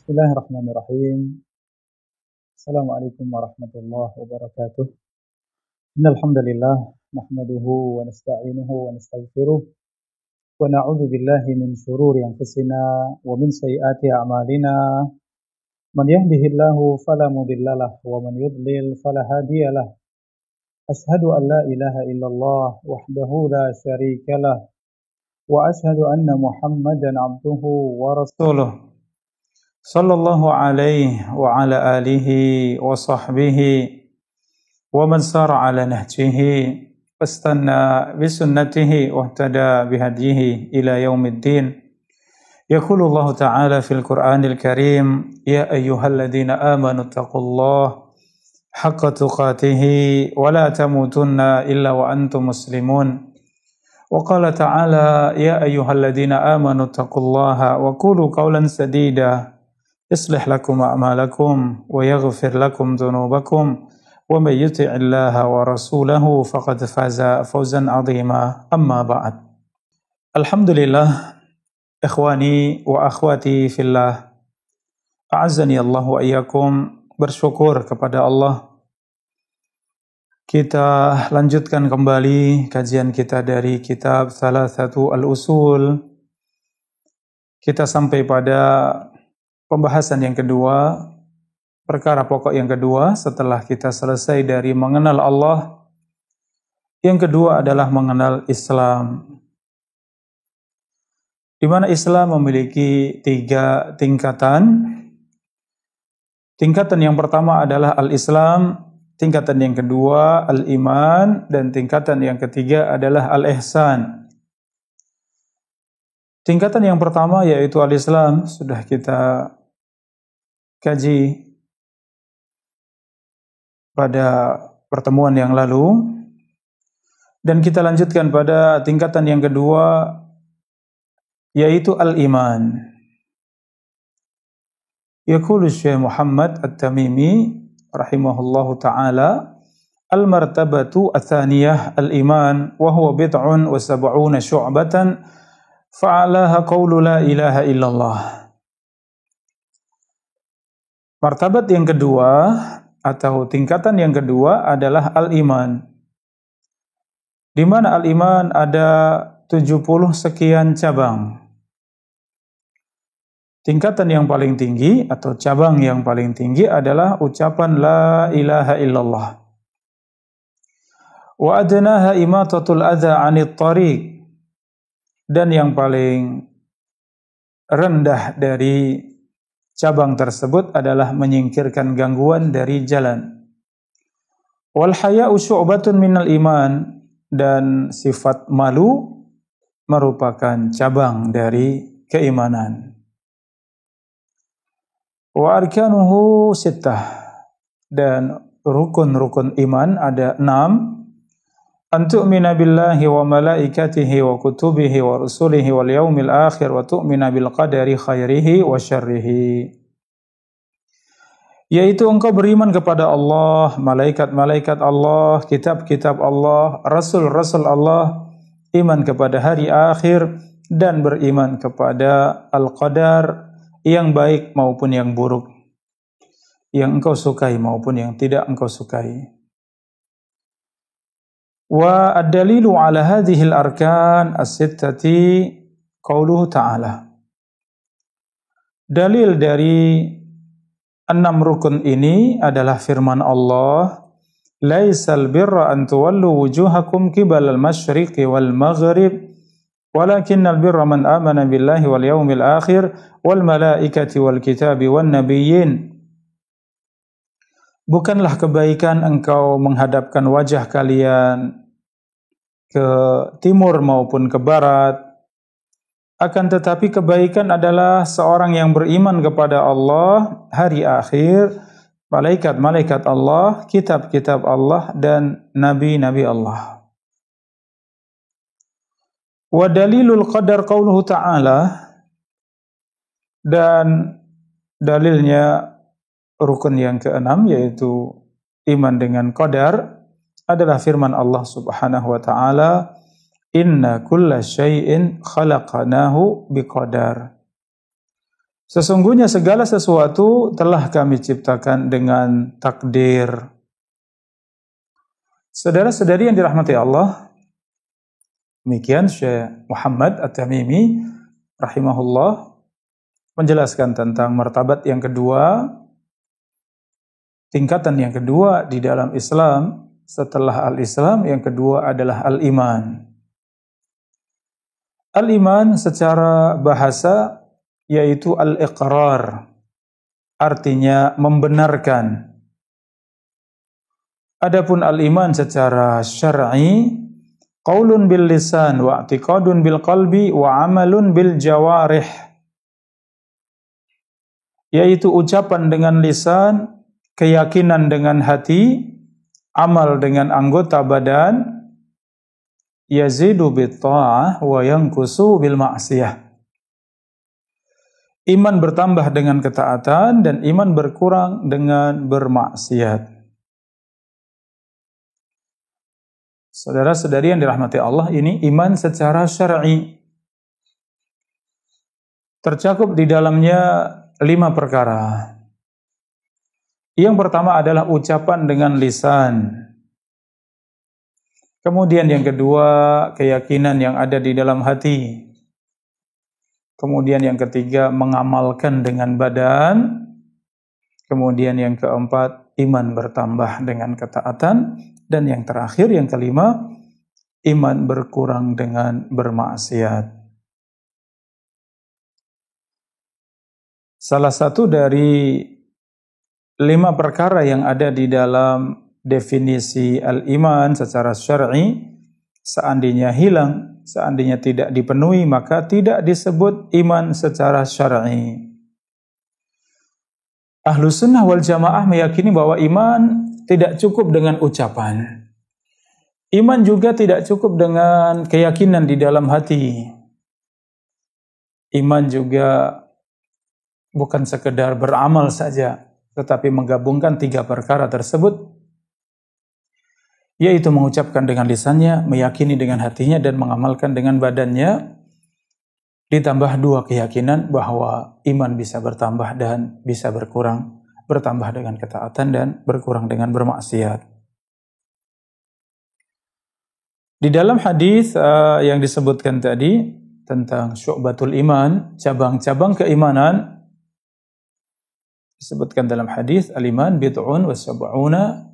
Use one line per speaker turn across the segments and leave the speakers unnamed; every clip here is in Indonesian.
Bismillahirrahmanirrahim. Assalamualaikum warahmatullahi wabarakatuh. Innal hamdalillah nahmaduhu wa nasta'inuhu wa nastaghfiruh wa na'udzu billahi min shururi anfusina wa min sayyiati a'malina. Man yahdihillahu fala mudhillalah wa man yudlil fala hadiyalah. Ashhadu an la ilaha illallah wahdahu la syarikalah wa ashhadu anna Muhammadan 'abduhu wa rasuluh. Sallallahu alaihi wa ala alihi wa sahbihi wa man sara ala nahjihi wastanna bisunnatihi wahtada bihadihi ila yaumiddin. Yaqulu Allah Ta'ala fil Qur'anil Karim, ya ayyuhalladzina amanu taqullaha haqqa tuqatihi wa la tamutunna illa wa antum muslimun. Wa qala ta'ala, ya ayyuhalladzina amanu taqullaha wa qulu qawlan sadida يصلح لكم أعمالكم ويغفر لكم ذنوبكم ومن يطع الله ورسوله فقد فاز فوزا عظيما أما بعد. Alhamdulillah, ikhwani wa akhwati fillah, a'azzani Allah wa iyyakum. Bersyukur kepada Allah, kita lanjutkan kembali kajian kita dari kitab Thalathatu al-Usul. Kita sampai pada pembahasan yang kedua, perkara pokok yang kedua setelah kita selesai dari mengenal Allah. Yang kedua adalah mengenal Islam, di mana Islam memiliki 3 tingkatan. Tingkatan yang pertama adalah al-Islam, tingkatan yang kedua al-Iman, dan tingkatan yang ketiga adalah al-Ihsan. Tingkatan yang pertama yaitu al-Islam sudah kita kaji pada pertemuan yang lalu, dan kita lanjutkan pada tingkatan yang kedua yaitu al-Iman. Yaqulu Syekh Muhammad At-Tamimi rahimahullahu ta'ala, al-martabatu ats-tsaniyah al-iman wa huwa bid'un wa sab'una syu'batan fa'alaha qawlu la ilaha illallah. Martabat yang kedua atau tingkatan yang kedua adalah al-iman, di mana al-iman ada 70 sekian cabang. Tingkatan yang paling tinggi atau cabang yang paling tinggi adalah ucapan la ilaha illallah. Wa adnaha imatatul adza 'anit thariq, dan yang paling rendah dari cabang tersebut adalah menyingkirkan gangguan dari jalan. Wal haya'u syu'batun minal iman, dan sifat malu merupakan cabang dari keimanan. Wa arkanuhu sittah, dan rukun-rukun iman ada 6. An tu'mina billahi wa malaikatihi wa kutubihi wa rusulihi wal yaumil akhir wa tu'mina bil qadari khairihi wa syarrihi. Yaitu engkau beriman kepada Allah, malaikat-malaikat Allah, kitab-kitab Allah, rasul-rasul Allah, iman kepada hari akhir, dan beriman kepada al-qadar, yang baik maupun yang buruk, yang engkau sukai maupun yang tidak engkau sukai. Wa ad-dalilu ala hadhihi al-arkan as-sittati qauluhu ta'ala. Dalil dari 6 rukun ini adalah firman Allah, laisal birra an tuwallu wujuhakum qibalal masyriqi wal maghrib walakinnal birra man amana billahi wal yaumil akhir wal malaikati wal kitabi wan nabiyyin. Bukanlah kebaikan engkau menghadapkan wajah kalian ke timur maupun ke barat, akan tetapi kebaikan adalah seorang yang beriman kepada Allah, hari akhir, malaikat-malaikat Allah, kitab-kitab Allah, dan nabi-nabi Allah. Wa dalilul qadar qauluhu ta'ala, dan dalilnya rukun yang ke-6 yaitu iman dengan qadar adalah firman Allah Subhanahu wa ta'ala, inna kulla syai'in khalaqnahu biqadar. Sesungguhnya segala sesuatu telah kami ciptakan dengan takdir. Saudara-saudari yang dirahmati Allah, demikian Syekh Muhammad At-Tamimi rahimahullah menjelaskan tentang martabat yang kedua, tingkatan yang kedua di dalam Islam. Setelah al-Islam, yang kedua adalah al-iman. Al-iman secara bahasa yaitu al-iqrar, artinya membenarkan. Adapun al-iman secara syar'i, qaulun bil lisan wa i'tiqadun bil qalbi wa amalun bil jawarih, yaitu ucapan dengan lisan, keyakinan dengan hati, amal dengan anggota badan, yazidu bit ta'ah wa yanqusu bil ma'siyah. Iman bertambah dengan ketaatan dan iman berkurang dengan bermaksiat. Saudara-saudari yang dirahmati Allah, ini iman secara syar'i. Tercakup di dalamnya 5 perkara. Yang pertama adalah ucapan dengan lisan. Kemudian yang kedua, keyakinan yang ada di dalam hati. Kemudian yang ketiga, mengamalkan dengan badan. Kemudian yang keempat, iman bertambah dengan ketaatan. Dan yang terakhir, yang kelima, iman berkurang dengan bermaksiat. Salah satu dari 5 perkara yang ada di dalam definisi al-iman secara syar'i, seandainya hilang, seandainya tidak dipenuhi, maka tidak disebut iman secara syar'i. Ahlus sunnah wal jamaah meyakini bahwa iman tidak cukup dengan ucapan. Iman juga tidak cukup dengan keyakinan di dalam hati. Iman juga bukan sekedar beramal saja, tetapi menggabungkan 3 perkara tersebut, yaitu mengucapkan dengan lisannya, meyakini dengan hatinya, dan mengamalkan dengan badannya, ditambah 2 keyakinan bahwa iman bisa bertambah dan bisa berkurang, bertambah dengan ketaatan dan berkurang dengan bermaksiat. Di dalam hadis yang disebutkan tadi tentang syu'batul iman, cabang-cabang keimanan, disebutkan dalam hadis al-iman bid'un wa sab'una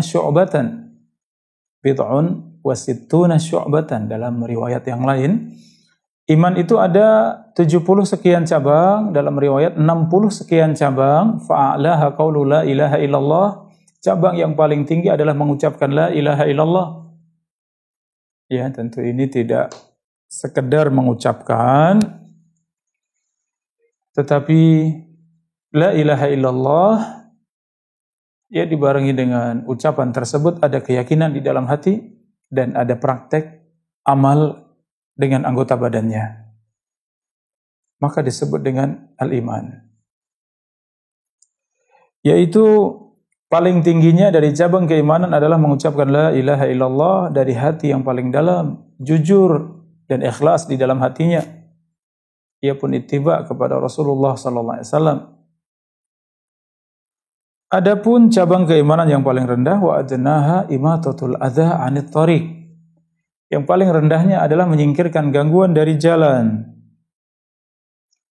syu'batan, bid'un wa sittuna syu'batan. Dalam riwayat yang lain, iman itu ada 70 sekian cabang, dalam riwayat 60 sekian cabang. Fa'alaha qaulu la ilaha illallah, cabang yang paling tinggi adalah mengucapkan la ilaha illallah. Ya, tentu ini tidak sekedar mengucapkan, tetapi la ilaha illallah ya dibarengi dengan ucapan tersebut ada keyakinan di dalam hati dan ada praktek amal dengan anggota badannya. Maka disebut dengan al-iman. Yaitu paling tingginya dari cabang keimanan adalah mengucapkan la ilaha illallah dari hati yang paling dalam, jujur dan ikhlas di dalam hatinya. Ia pun ittiba kepada Rasulullah sallallahu alaihi wasallam. Adapun cabang keimanan yang paling rendah, wa adnaha imatatul adza 'anit thariq. Yang paling rendahnya adalah menyingkirkan gangguan dari jalan.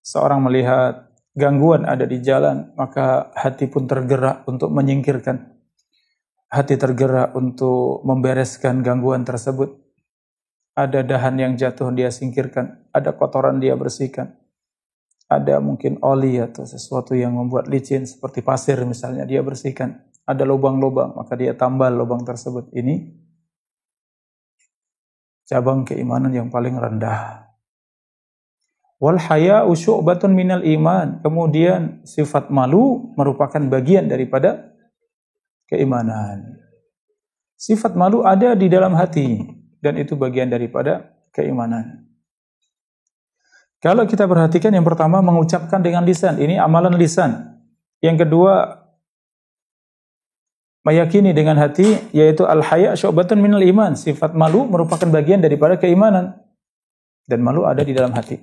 Seorang melihat gangguan ada di jalan, maka hati pun tergerak untuk menyingkirkan. Hati tergerak untuk membereskan gangguan tersebut. Ada dahan yang jatuh dia singkirkan, ada kotoran dia bersihkan. Ada mungkin oli atau sesuatu yang membuat licin seperti pasir misalnya, dia bersihkan. Ada lubang-lubang, maka dia tambal lubang tersebut. Ini cabang keimanan yang paling rendah. Wal haya'u syu'batun minal iman. Kemudian sifat malu merupakan bagian daripada keimanan. Sifat malu ada di dalam hati dan itu bagian daripada keimanan. Kalau kita perhatikan, yang pertama mengucapkan dengan lisan, ini amalan lisan. Yang kedua meyakini dengan hati, yaitu al-haya' syu'batun minal iman. Sifat malu merupakan bagian daripada keimanan dan malu ada di dalam hati.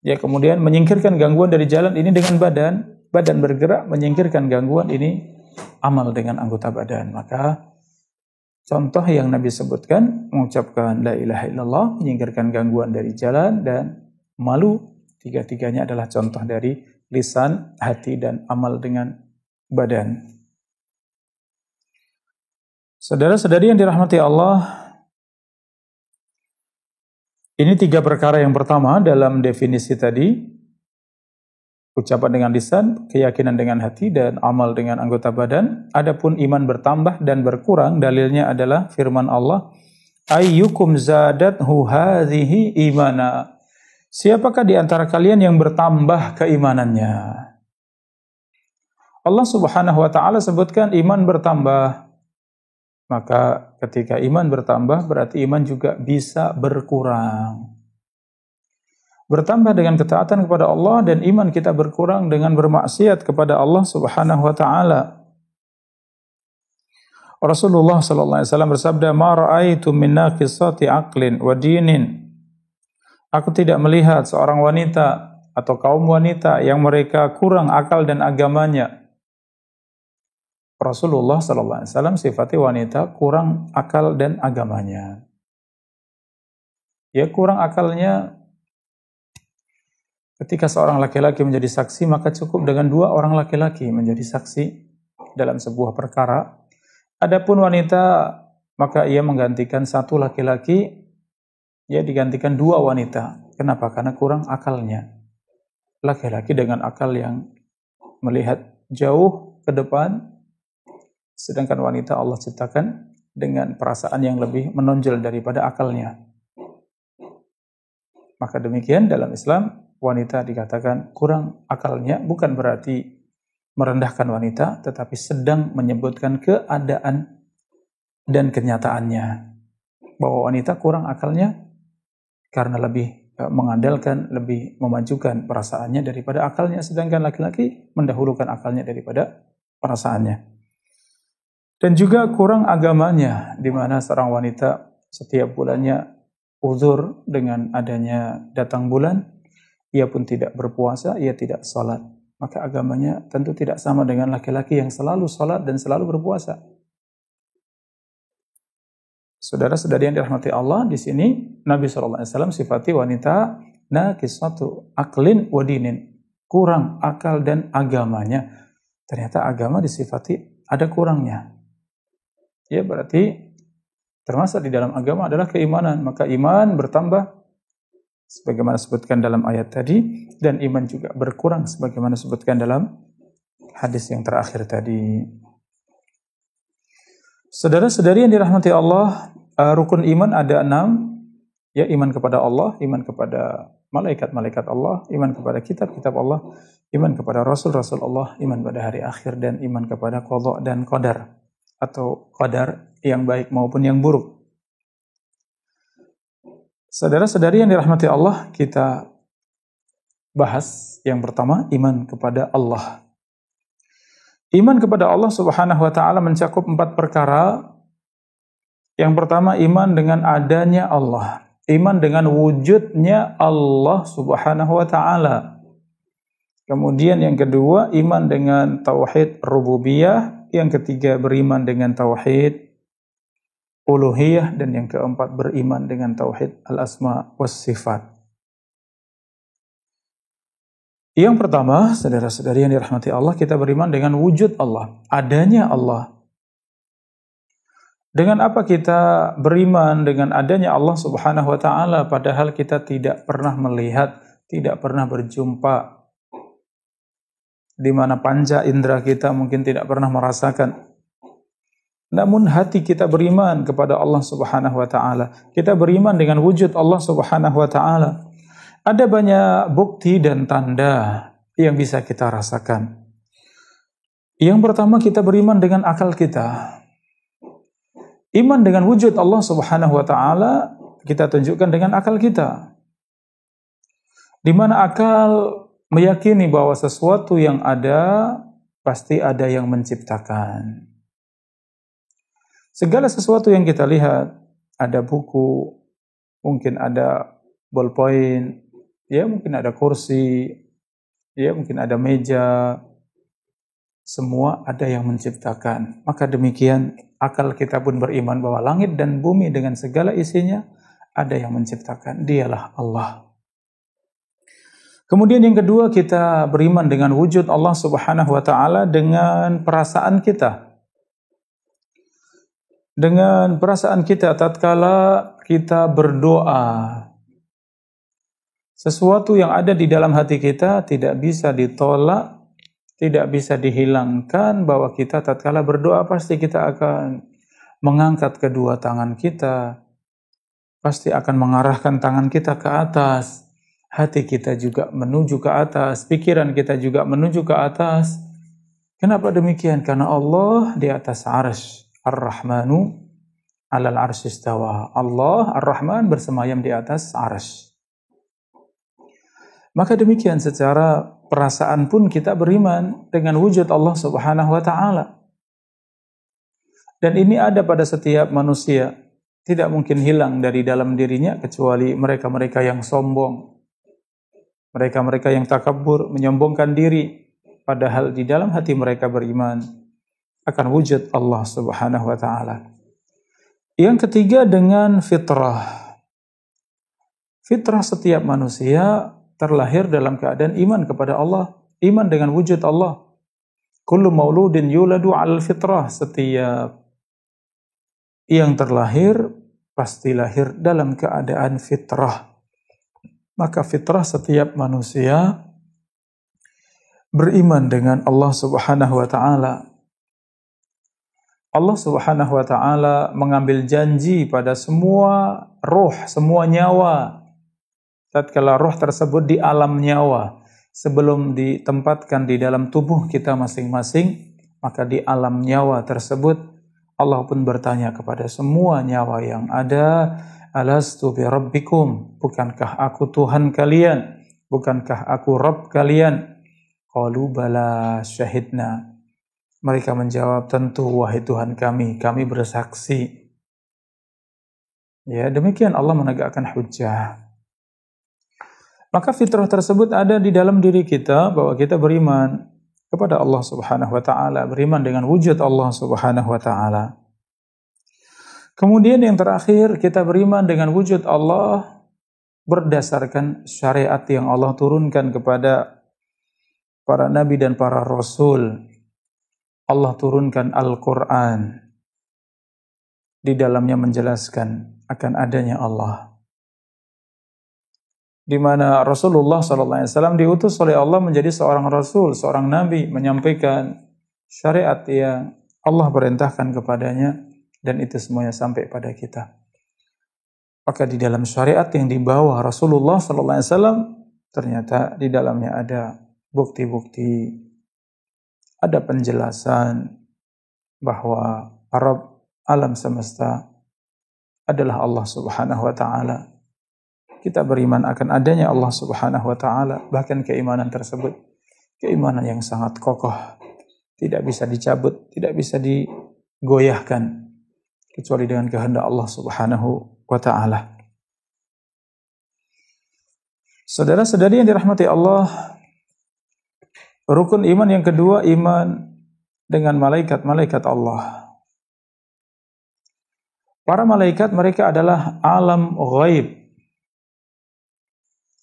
Ya, kemudian menyingkirkan gangguan dari jalan ini dengan badan bergerak, menyingkirkan gangguan ini amal dengan anggota badan. Maka contoh yang Nabi sebutkan, mengucapkan la ilaha illallah, menyingkirkan gangguan dari jalan dan malu, tiga-tiganya adalah contoh dari lisan, hati, dan amal dengan badan. Saudara-saudari yang dirahmati Allah, ini 3 perkara yang pertama dalam definisi tadi, ucapan dengan lisan, keyakinan dengan hati, dan amal dengan anggota badan. Adapun iman bertambah dan berkurang, dalilnya adalah firman Allah, ayyukum zadathu hadhihi imana. Siapakah di antara kalian yang bertambah keimanannya? Allah Subhanahu wa taala sebutkan iman bertambah. Maka ketika iman bertambah berarti iman juga bisa berkurang. Bertambah dengan ketaatan kepada Allah dan iman kita berkurang dengan bermaksiat kepada Allah Subhanahu wa taala. Rasulullah sallallahu alaihi wasallam bersabda, "Ma ra'aitu min naqisati aqlin wa dinin." Aku tidak melihat seorang wanita atau kaum wanita yang mereka kurang akal dan agamanya. Rasulullah sallallahu alaihi wasallam sifati wanita kurang akal dan agamanya. Ya, kurang akalnya ketika seorang laki-laki menjadi saksi, maka cukup dengan 2 orang laki-laki menjadi saksi dalam sebuah perkara. Adapun wanita, maka ia menggantikan 1 laki-laki, ia digantikan 2 wanita. Kenapa? Karena kurang akalnya. Laki-laki dengan akal yang melihat jauh ke depan, sedangkan wanita Allah ciptakan dengan perasaan yang lebih menonjol daripada akalnya. Maka demikian dalam Islam, wanita dikatakan kurang akalnya, bukan berarti merendahkan wanita, tetapi sedang menyebutkan keadaan dan kenyataannya. Bahwa wanita kurang akalnya karena lebih mengandalkan, lebih memajukan perasaannya daripada akalnya, sedangkan laki-laki mendahulukan akalnya daripada perasaannya. Dan juga kurang agamanya, di mana seorang wanita setiap bulannya uzur dengan adanya datang bulan, ia pun tidak berpuasa, ia tidak salat. Maka agamanya tentu tidak sama dengan laki-laki yang selalu salat dan selalu berpuasa. Saudara-saudari yang dirahmati Allah, di sini Nabi SAW sifati wanita naqisatu aqlin wa dinin, kurang akal dan agamanya. Ternyata agama disifati ada kurangnya. Ya, berarti termasuk di dalam agama adalah keimanan. Maka iman bertambah sebagaimana disebutkan dalam ayat tadi, dan iman juga berkurang sebagaimana disebutkan dalam hadis yang terakhir tadi. Saudara-saudari yang dirahmati Allah, rukun iman ada 6. Ya, iman kepada Allah, iman kepada malaikat-malaikat Allah, iman kepada kitab-kitab Allah, iman kepada rasul-rasul Allah, iman pada hari akhir, dan iman kepada qada dan qadar, atau qadar yang baik maupun yang buruk. Saudara-saudari yang dirahmati Allah, kita bahas yang pertama, iman kepada Allah. Iman kepada Allah Subhanahu wa taala mencakup 4 perkara. Yang pertama, iman dengan adanya Allah. Iman dengan wujudnya Allah Subhanahu wa taala. Kemudian yang kedua, iman dengan tauhid rububiyah. Yang ketiga, beriman dengan tauhid uluhiyah, dan yang keempat beriman dengan tauhid al-asma was sifat. Yang pertama, saudara-saudari yang dirahmati Allah, kita beriman dengan wujud Allah, adanya Allah. Dengan apa kita beriman dengan adanya Allah Subhanahu wa taala padahal kita tidak pernah melihat, tidak pernah berjumpa, di mana panca indera kita mungkin tidak pernah merasakan. Namun hati kita beriman kepada Allah Subhanahu wa taala. Kita beriman dengan wujud Allah Subhanahu wa taala. Ada banyak bukti dan tanda yang bisa kita rasakan. Yang pertama, kita beriman dengan akal kita. Iman dengan wujud Allah Subhanahu wa taala kita tunjukkan dengan akal kita. Di mana akal meyakini bahwa sesuatu yang ada pasti ada yang menciptakan. Segala sesuatu yang kita lihat, ada buku, mungkin ada ballpoint, Ya mungkin ada kursi, ya mungkin ada meja, semua ada yang menciptakan. Maka demikian akal kita pun beriman bahwa langit dan bumi dengan segala isinya ada yang menciptakan. Dialah Allah. Kemudian yang kedua, kita beriman dengan wujud Allah Subhanahu wa taala dengan perasaan kita. Dengan perasaan kita tatkala kita berdoa. Sesuatu yang ada di dalam hati kita tidak bisa ditolak, tidak bisa dihilangkan, bahwa kita tatkala berdoa pasti kita akan mengangkat kedua tangan kita, pasti akan mengarahkan tangan kita ke atas, hati kita juga menuju ke atas, pikiran kita juga menuju ke atas. Kenapa demikian? Karena Allah di atas arsy, Ar-Rahmanu 'alal arsy istawa. Allah Ar-Rahman bersemayam di atas arsy. Maka demikian secara perasaan pun kita beriman dengan wujud Allah Subhanahu wa taala. Dan ini ada pada setiap manusia, tidak mungkin hilang dari dalam dirinya kecuali mereka-mereka yang sombong, mereka-mereka yang takabur, menyombongkan diri, padahal di dalam hati mereka beriman akan wujud Allah Subhanahu wa taala. Yang ketiga dengan fitrah. Fitrah setiap manusia terlahir dalam keadaan iman kepada Allah, iman dengan wujud Allah. Kullu mauludin yuladu 'alal fitrah. Setiap yang terlahir pasti lahir dalam keadaan fitrah. Maka fitrah setiap manusia beriman dengan Allah Subhanahu wa taala. Allah Subhanahu wa taala mengambil janji pada semua ruh, semua nyawa. Tatkala roh tersebut di alam nyawa, sebelum ditempatkan di dalam tubuh kita masing-masing, maka di alam nyawa tersebut Allah pun bertanya kepada semua nyawa yang ada, alastu bi rabbikum, bukankah aku Tuhan kalian? Bukankah aku Rabb kalian? Qalu bala syahidna. Mereka menjawab, tentu wahai Tuhan kami bersaksi. Ya, demikian Allah menegakkan hujjah. Maka fitrah tersebut ada di dalam diri kita, bahwa kita beriman kepada Allah Subhanahu wa taala, beriman dengan wujud Allah Subhanahu wa taala. Kemudian yang terakhir, kita beriman dengan wujud Allah berdasarkan syariat yang Allah turunkan kepada para nabi dan para rasul. Allah turunkan Al-Qur'an. Di dalamnya menjelaskan akan adanya Allah. Di mana Rasulullah SAW diutus oleh Allah menjadi seorang rasul, seorang nabi, menyampaikan syariat yang Allah perintahkan kepadanya, dan itu semuanya sampai pada kita. Maka di dalam syariat yang dibawa Rasulullah SAW, ternyata di dalamnya ada bukti-bukti, ada penjelasan bahwa Rabb alam semesta adalah Allah Subhanahu wa taala. Kita beriman akan adanya Allah Subhanahu wa taala, bahkan keimanan tersebut keimanan yang sangat kokoh, tidak bisa dicabut, tidak bisa digoyahkan kecuali dengan kehendak Allah Subhanahu wa taala. Saudara-saudari yang dirahmati Allah, rukun iman yang kedua, iman dengan malaikat-malaikat Allah. Para malaikat mereka adalah alam ghaib.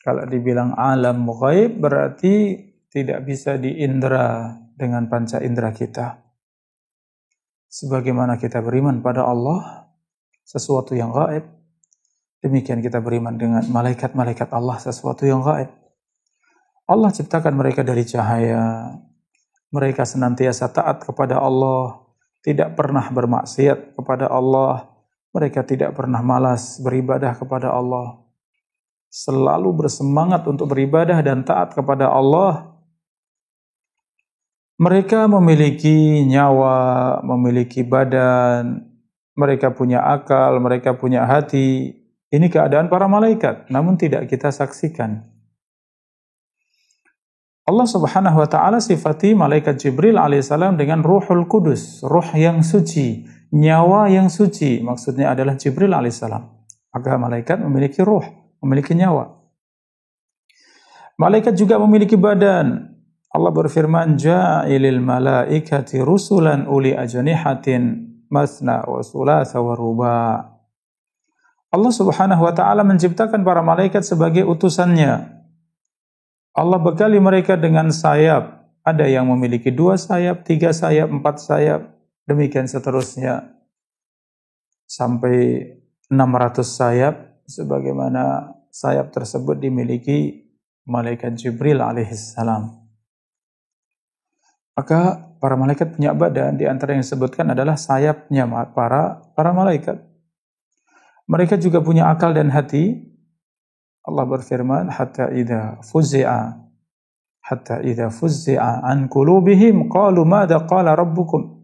Kalau dibilang alam ghaib berarti tidak bisa diindra dengan panca indera kita. Sebagaimana kita beriman pada Allah, sesuatu yang ghaib, demikian kita beriman dengan malaikat-malaikat Allah, sesuatu yang ghaib. Allah ciptakan mereka dari cahaya. Mereka senantiasa taat kepada Allah, tidak pernah bermaksiat kepada Allah. Mereka tidak pernah malas beribadah kepada Allah. Selalu bersemangat untuk beribadah dan taat kepada Allah. Mereka memiliki nyawa, memiliki badan, mereka punya akal, mereka punya hati. Ini keadaan para malaikat, namun tidak kita saksikan. Allah Subhanahu wa taala sifati malaikat Jibril alaihissalam dengan Ruhul Kudus, ruh yang suci, nyawa yang suci, maksudnya adalah Jibril alaihissalam. Maka malaikat memiliki ruh, memiliki nyawa. Malaikat juga memiliki badan. Allah berfirman, "Ja'ilil malaikati rusulan uli ajnihatin masna wa thulatha wa ruba'." Allah Subhanahu wa taala menciptakan para malaikat sebagai utusannya. Allah bekali mereka dengan sayap. Ada yang memiliki 2 sayap, 3 sayap, 4 sayap, demikian seterusnya. Sampai 600 sayap, sebagaimana sayap tersebut dimiliki malaikat Jibril alaihissalam. Maka para malaikat punya badan, di antara yang disebutkan adalah sayapnya para malaikat. Mereka juga punya akal dan hati. Allah berfirman, hatta idza fuzzi'a an qulubihim qalu madza qala rabbukum.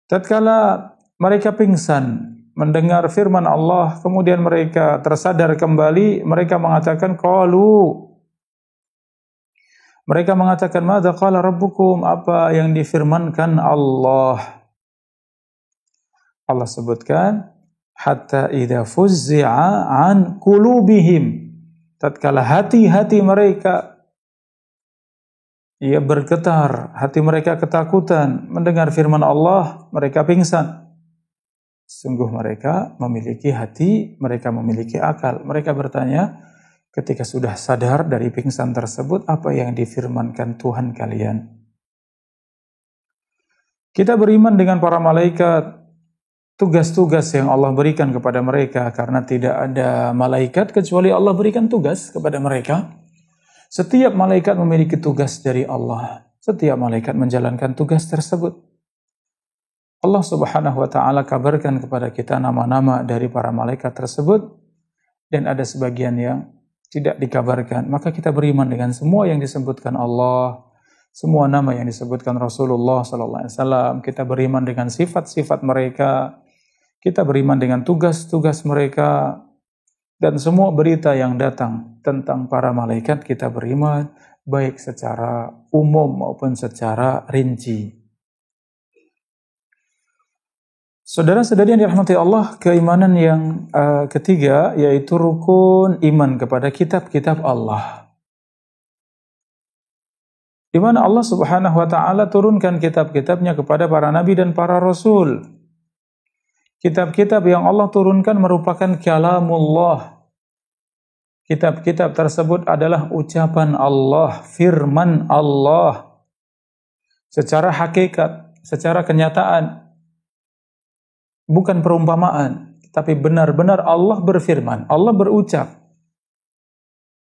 Tatkala mereka pingsan mendengar firman Allah, kemudian mereka tersadar kembali, mereka mengatakan madza qala rabbukum, apa yang difirmankan Allah. Allah sebutkan hatta idza fuzzi'a an qulubihim, tatkala hati-hati mereka bergetar, hati mereka ketakutan mendengar firman Allah, mereka pingsan. Sungguh mereka memiliki hati, mereka memiliki akal. Mereka bertanya ketika sudah sadar dari pingsan tersebut, apa yang difirmankan Tuhan kalian? Kita beriman dengan para malaikat, tugas-tugas yang Allah berikan kepada mereka, karena tidak ada malaikat kecuali Allah berikan tugas kepada mereka. Setiap malaikat memiliki tugas dari Allah. Setiap malaikat menjalankan tugas tersebut. Allah Subhanahu wa taala kabarkan kepada kita nama-nama dari para malaikat tersebut, dan ada sebagian yang tidak dikabarkan. Maka kita beriman dengan semua yang disebutkan Allah, semua nama yang disebutkan Rasulullah sallallahu alaihi wasallam. Kita beriman dengan sifat-sifat mereka. Kita beriman dengan tugas-tugas mereka, dan semua berita yang datang tentang para malaikat kita beriman, baik secara umum maupun secara rinci. Saudara-saudari yang dirahmati Allah, keimanan yang ketiga yaitu rukun iman kepada kitab-kitab Allah. Di mana Allah Subhanahu wa taala turunkan kitab-kitabnya kepada para nabi dan para rasul. Kitab-kitab yang Allah turunkan merupakan kalamullah. Kitab-kitab tersebut adalah ucapan Allah, firman Allah. Secara hakikat, secara kenyataan. Bukan perumpamaan, tapi benar-benar Allah berfirman, Allah berucap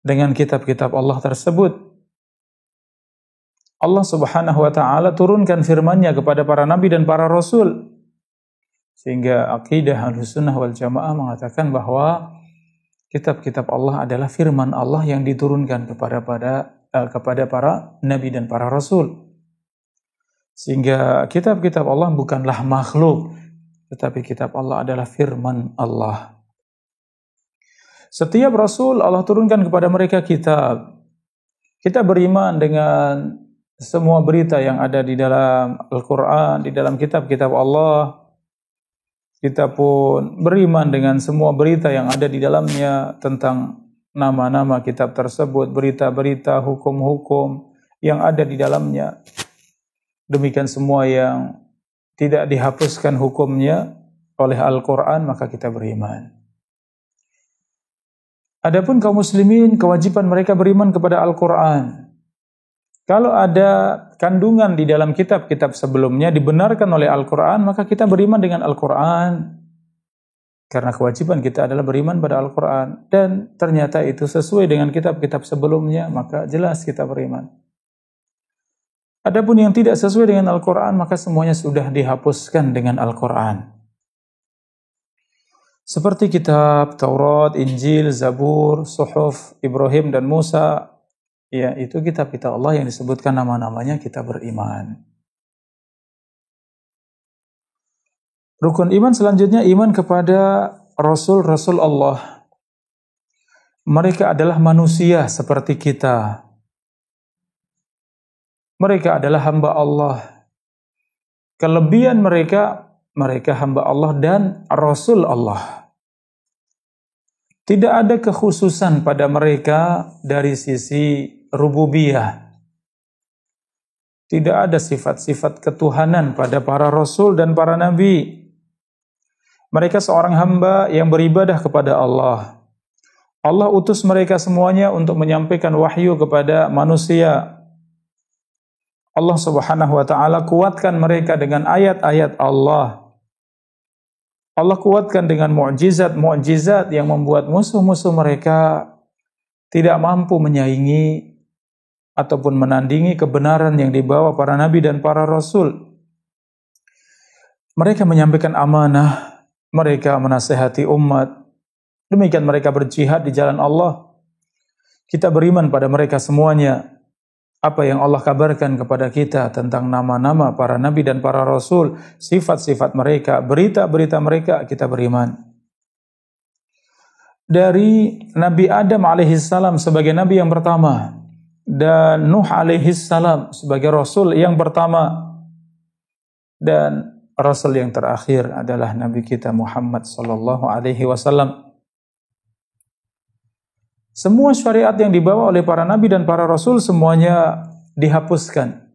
dengan kitab-kitab Allah tersebut. Allah Subhanahu wa taala turunkan firman-Nya kepada para nabi dan para rasul. Sehingga akidah Ahlussunnah wal Jamaah mengatakan bahwa kitab-kitab Allah adalah firman Allah yang diturunkan kepada para nabi dan para rasul. Sehingga kitab-kitab Allah bukanlah makhluk, tetapi kitab Allah adalah firman Allah. Setiap rasul Allah turunkan kepada mereka kitab. Kita beriman dengan semua berita yang ada di dalam Al-Quran, di dalam kitab-kitab Allah. Kita pun beriman dengan semua berita yang ada di dalamnya tentang nama-nama kitab tersebut, berita-berita, hukum-hukum yang ada di dalamnya. Demikian semua yang tidak dihapuskan hukumnya oleh Al-Quran, maka kita beriman. Adapun kaum muslimin, kewajiban mereka beriman kepada Al-Quran. Kalau ada kandungan di dalam kitab-kitab sebelumnya dibenarkan oleh Al-Quran, maka kita beriman dengan Al-Quran. Karena kewajiban kita adalah beriman pada Al-Quran. Dan ternyata itu sesuai dengan kitab-kitab sebelumnya, maka jelas kita beriman. Adapun yang tidak sesuai dengan Al-Quran, maka semuanya sudah dihapuskan dengan Al-Quran. Seperti kitab Taurat, Injil, Zabur, Suhuf, Ibrahim dan Musa, ya, itu kitab-kitab Allah yang disebutkan nama-namanya, kita beriman. Rukun iman selanjutnya iman kepada Rasul-Rasul Allah. Mereka adalah manusia seperti kita. Mereka adalah hamba Allah. Kelebihan mereka hamba Allah dan Rasul Allah. Tidak ada kekhususan pada mereka dari sisi rububiyah. Tidak ada sifat-sifat ketuhanan pada para rasul dan para nabi. Mereka seorang hamba yang beribadah kepada Allah. Allah utus mereka semuanya untuk menyampaikan wahyu kepada manusia. Allah Subhanahu wa taala kuatkan mereka dengan ayat-ayat Allah. Allah kuatkan dengan mukjizat-mukjizat yang membuat musuh-musuh mereka tidak mampu menyaingi ataupun menandingi kebenaran yang dibawa para nabi dan para rasul. Mereka menyampaikan amanah, mereka menasihati umat. Demikian mereka berjihad di jalan Allah. Kita beriman pada mereka semuanya. Apa yang Allah kabarkan kepada kita tentang nama-nama para nabi dan para rasul, sifat-sifat mereka, berita-berita mereka, kita beriman. Dari Nabi Adam alaihissalam sebagai nabi yang pertama, dan Nuh alaihissalam sebagai rasul yang pertama, dan rasul yang terakhir adalah Nabi kita Muhammad sallallahu alaihi wasallam. Semua syariat yang dibawa oleh para nabi dan para rasul semuanya dihapuskan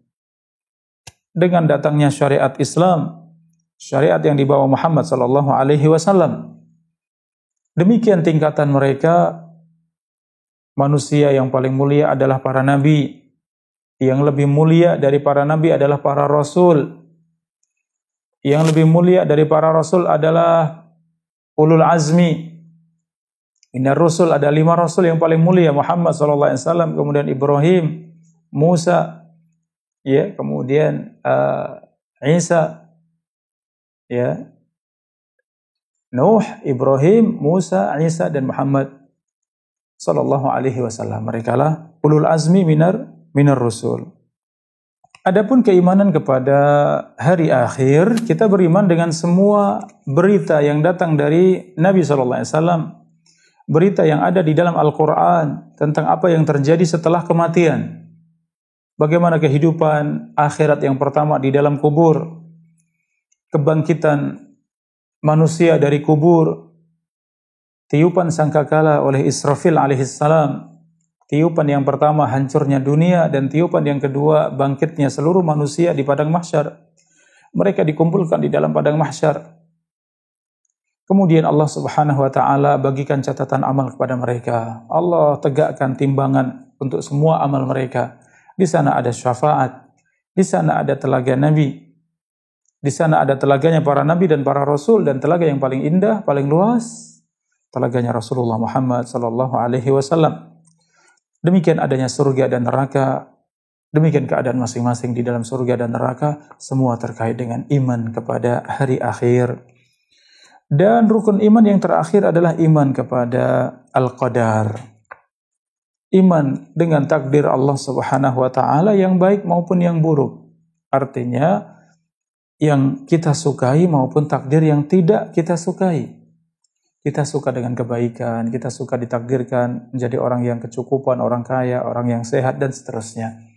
dengan datangnya syariat Islam, syariat yang dibawa Muhammad sallallahu alaihi wasallam. Demikian tingkatan mereka. Manusia yang paling mulia adalah para nabi. Yang lebih mulia dari para nabi adalah para rasul. Yang lebih mulia dari para rasul adalah ulul azmi. Minar Rasul, ada 5 Rasul yang paling mulia, Muhammad SAW, kemudian Ibrahim, Musa, ya, kemudian Isa, ya, Nuh, Ibrahim, Musa, Isa, dan Muhammad sallallahu alaihi wasallam. Mereka lah ulul azmi minar Rasul. Adapun keimanan kepada hari akhir, kita beriman dengan semua berita yang datang dari Nabi sallallahu alaihi wasallam. Berita yang ada di dalam Al-Quran tentang apa yang terjadi setelah kematian. Bagaimana kehidupan akhirat yang pertama di dalam kubur. Kebangkitan manusia dari kubur. Tiupan sangkakala oleh Israfil alaihissalam. Tiupan yang pertama hancurnya dunia, dan tiupan yang kedua bangkitnya seluruh manusia di padang mahsyar. Mereka dikumpulkan di dalam padang mahsyar. Kemudian Allah Subhanahu wa taala bagikan catatan amal kepada mereka. Allah tegakkan timbangan untuk semua amal mereka. Di sana ada syafaat, di sana ada telaga nabi. Di sana ada telaganya para nabi dan para rasul, dan telaga yang paling indah, paling luas, telaganya Rasulullah Muhammad sallallahu alaihi wasallam. Demikian adanya surga dan neraka. Demikian keadaan masing-masing di dalam surga dan neraka, semua terkait dengan iman kepada hari akhir. Dan rukun iman yang terakhir adalah iman kepada Al-Qadar. Iman dengan takdir Allah Subhanahu wa taala yang baik maupun yang buruk. Artinya yang kita sukai maupun takdir yang tidak kita sukai. Kita suka dengan kebaikan, kita suka ditakdirkan menjadi orang yang kecukupan, orang kaya, orang yang sehat, dan seterusnya.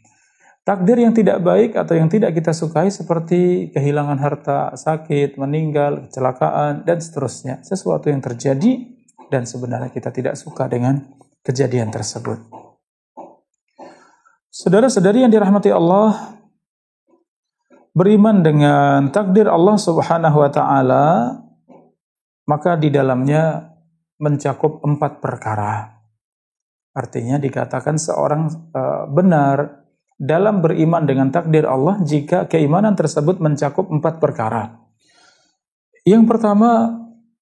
Takdir yang tidak baik atau yang tidak kita sukai seperti kehilangan harta, sakit, meninggal, kecelakaan, dan seterusnya. Sesuatu yang terjadi dan sebenarnya kita tidak suka dengan kejadian tersebut. Saudara-saudari yang dirahmati Allah, beriman dengan takdir Allah Subhanahu wa taala, maka di dalamnya mencakup 4 perkara. Artinya dikatakan seorang benar dalam beriman dengan takdir Allah jika keimanan tersebut mencakup 4 perkara. Yang pertama,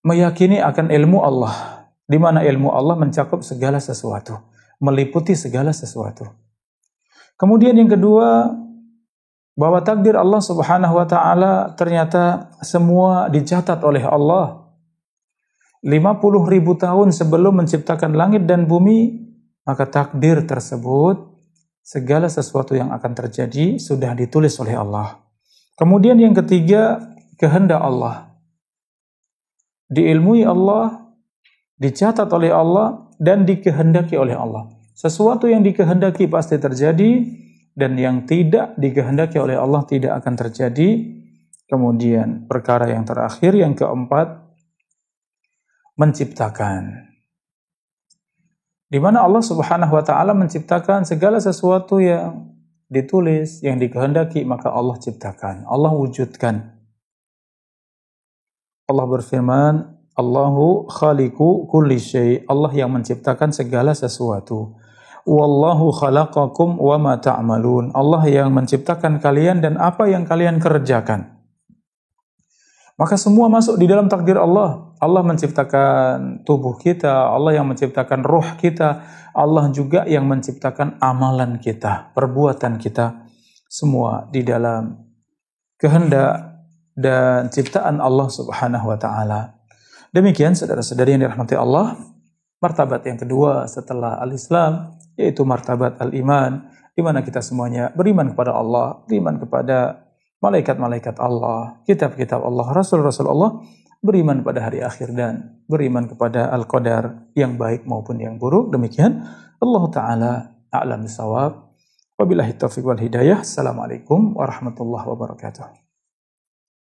meyakini akan ilmu Allah, di mana ilmu Allah mencakup segala sesuatu, meliputi segala sesuatu. Kemudian yang kedua, bahwa takdir Allah Subhanahu wa taala ternyata semua dicatat oleh Allah. 50.000 tahun sebelum menciptakan langit dan bumi, maka takdir tersebut, segala sesuatu yang akan terjadi sudah ditulis oleh Allah. Kemudian yang ketiga, kehendak Allah. Diilmui Allah, dicatat oleh Allah, dan dikehendaki oleh Allah. Sesuatu yang dikehendaki pasti terjadi, dan yang tidak dikehendaki oleh Allah tidak akan terjadi. Kemudian perkara yang terakhir, yang keempat, menciptakan. di mana Allah Subhanahu wa taala menciptakan segala sesuatu yang ditulis, yang dikehendaki, maka Allah ciptakan, Allah wujudkan. Allah berfirman, Allahu khaliqu kulli syai', Allah yang menciptakan segala sesuatu. Wallahu khalaqakum wa ma ta'malun, Allah yang menciptakan kalian dan apa yang kalian kerjakan. Maka semua masuk di dalam takdir Allah. Allah menciptakan tubuh kita, Allah yang menciptakan roh kita, Allah juga yang menciptakan amalan kita, perbuatan kita, semua di dalam kehendak dan ciptaan Allah Subhanahu wa taala. Demikian saudara-saudari yang dirahmati Allah, martabat yang kedua setelah al-Islam yaitu martabat al-iman, di mana kita semuanya beriman kepada Allah, beriman kepada malaikat-malaikat Allah, kitab-kitab Allah, rasul-rasul Allah, beriman pada hari akhir dan beriman kepada al-qadar yang baik maupun yang buruk. Demikian Allah taala a'lam bissawab. Wabillahi taufiq wal hidayah. Assalamualaikum warahmatullahi wabarakatuh.